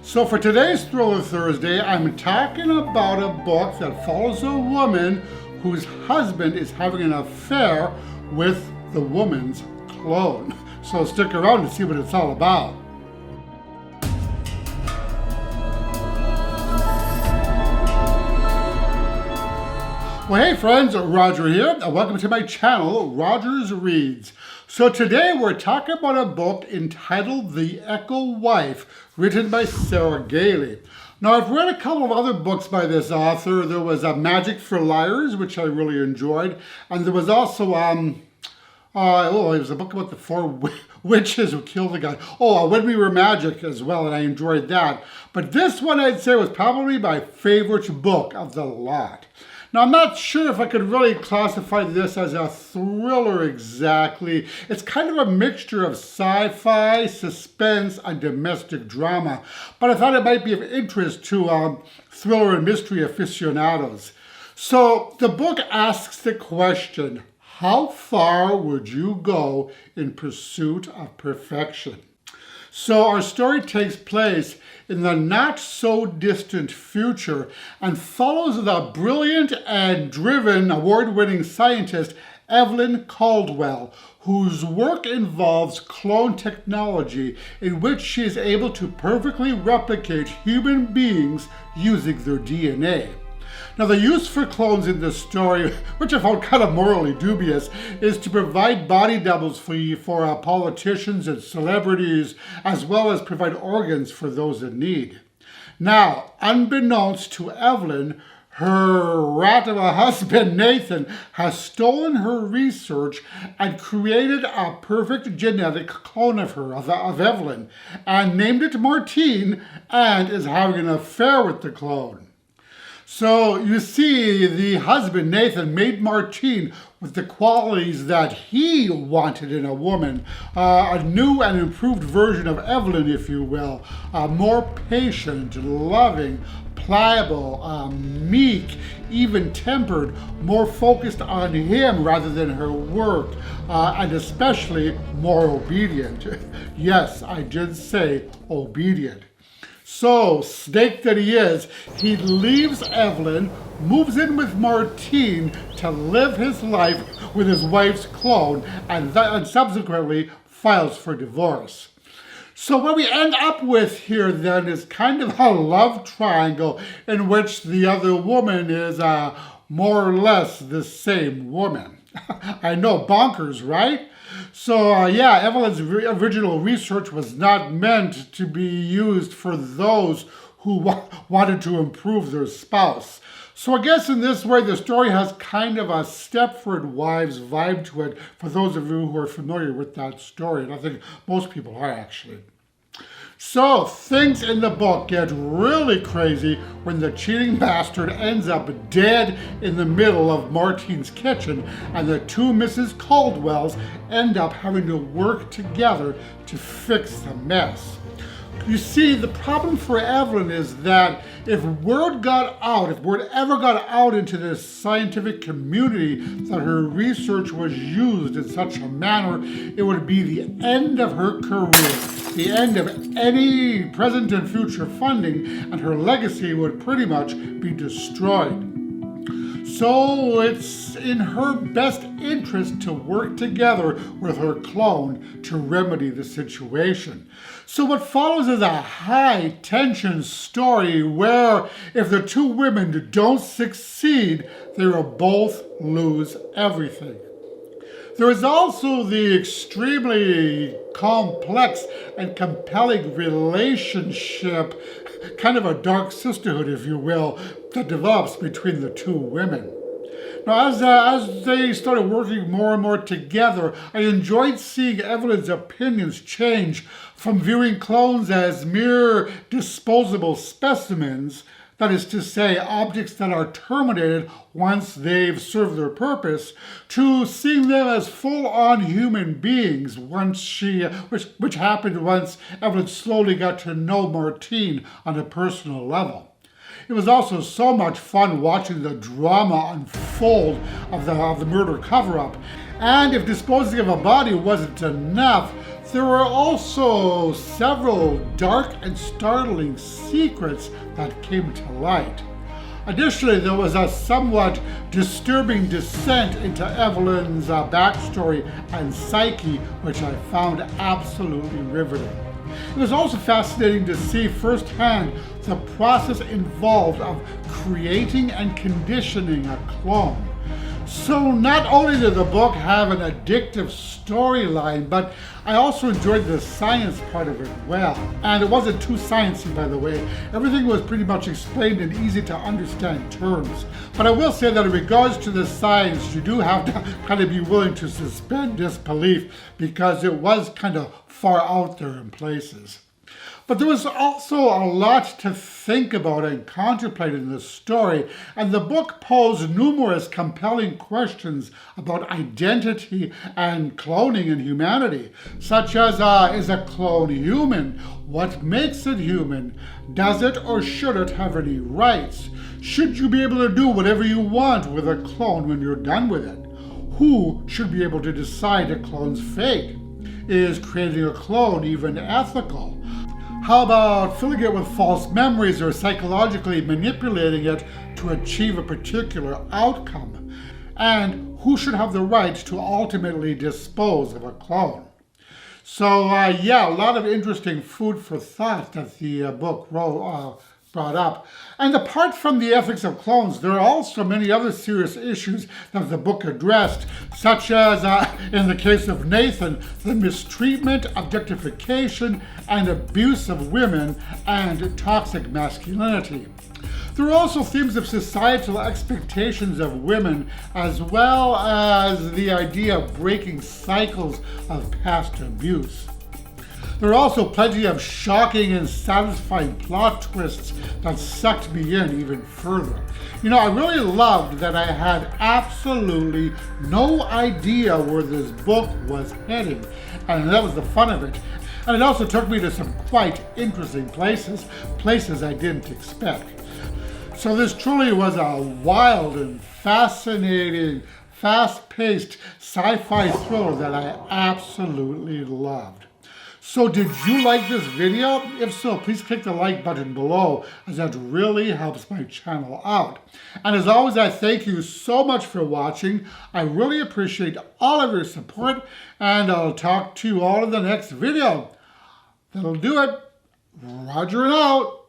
So for today's Thriller Thursday, I'm talking about a book that follows a woman whose husband is having an affair with the woman's clone. So stick around to see what it's all about. Well, hey friends, Roger here, and welcome to my channel, Roger's Reads. So today we're talking about a book entitled The Echo Wife, written by Sarah Gailey. Now, I've read a couple of other books by this author. There was Magic for Liars, which I really enjoyed, and there was also it was a book about the four witches who killed the guy. When We Were Magic as well, and I enjoyed that. But this one I'd say was probably my favorite book of the lot. Now, I'm not sure if I could really classify this as a thriller exactly. It's kind of a mixture of sci-fi, suspense, and domestic drama. But I thought it might be of interest to thriller and mystery aficionados. So the book asks the question, how far would you go in pursuit of perfection? So our story takes place in the not-so-distant future and follows the brilliant and driven award-winning scientist Evelyn Caldwell, whose work involves clone technology in which she is able to perfectly replicate human beings using their DNA. Now, the use for clones in this story, which I found kind of morally dubious, is to provide body doubles for politicians and celebrities, as well as provide organs for those in need. Now, unbeknownst to Evelyn, her rat of a husband, Nathan, has stolen her research and created a perfect genetic clone of her, of Evelyn, and named it Martine, and is having an affair with the clone. So you see, the husband, Nathan, made Martine with the qualities that he wanted in a woman. A new and improved version of Evelyn, if you will. More patient, loving, pliable, meek, even-tempered, more focused on him rather than her work, and especially more obedient. Yes, I did say obedient. So, snake that he is, he leaves Evelyn, moves in with Martine to live his life with his wife's clone, and subsequently files for divorce. So what we end up with here then is kind of a love triangle in which the other woman is more or less the same woman. I know, bonkers, right? So Evelyn's original research was not meant to be used for those who wanted to improve their spouse. So I guess in this way, the story has kind of a Stepford Wives vibe to it for those of you who are familiar with that story. And I think most people are actually. So things in the book get really crazy when the cheating bastard ends up dead in the middle of Martine's kitchen, and the two Mrs. Caldwells end up having to work together to fix the mess. You see, the problem for Evelyn is that if word ever got out into the scientific community that her research was used in such a manner, it would be the end of her career, the end of any present and future funding, and her legacy would pretty much be destroyed. So it's in her best interest to work together with her clone to remedy the situation. So what follows is a high-tension story where if the two women don't succeed, they will both lose everything. There is also the extremely complex and compelling relationship, kind of a dark sisterhood, if you will, that develops between the two women. Now, as they started working more and more together, I enjoyed seeing Evelyn's opinions change from viewing clones as mere disposable specimens, that is to say, objects that are terminated once they've served their purpose, to seeing them as full-on human beings, which happened once Evelyn slowly got to know Martine on a personal level. It was also so much fun watching the drama unfold of the murder cover-up. And if disposing of a body wasn't enough, There were also several dark and startling secrets that came to light. Additionally, there was a somewhat disturbing descent into Evelyn's backstory and psyche, which I found absolutely riveting. It was also fascinating to see firsthand the process involved of creating and conditioning a clone. So not only did the book have an addictive storyline, but I also enjoyed the science part of it well. And it wasn't too sciencey, by the way. Everything was pretty much explained in easy to understand terms. But I will say that in regards to the science, you do have to kind of be willing to suspend disbelief because it was kind of far out there in places. But there was also a lot to think about and contemplate in the story, and the book posed numerous compelling questions about identity and cloning in humanity, such as, is a clone human? What makes it human? Does it or should it have any rights? Should you be able to do whatever you want with a clone when you're done with it? Who should be able to decide a clone's fate? Is creating a clone even ethical? How about filling it with false memories or psychologically manipulating it to achieve a particular outcome? And who should have the right to ultimately dispose of a clone? So yeah, a lot of interesting food for thought that the book brought up. And apart from the ethics of clones, there are also many other serious issues that the book addressed, such as, in the case of Nathan, the mistreatment, objectification, and abuse of women and toxic masculinity. There are also themes of societal expectations of women, as well as the idea of breaking cycles of past abuse. There are also plenty of shocking and satisfying plot twists that sucked me in even further. You know, I really loved that I had absolutely no idea where this book was heading, and that was the fun of it. And it also took me to some quite interesting places I didn't expect. So this truly was a wild and fascinating, fast-paced sci-fi thriller that I absolutely loved. So did you like this video? If so, please click the like button below, as that really helps my channel out. And as always, I thank you so much for watching. I really appreciate all of your support, and I'll talk to you all in the next video. That'll do it. Roger and out.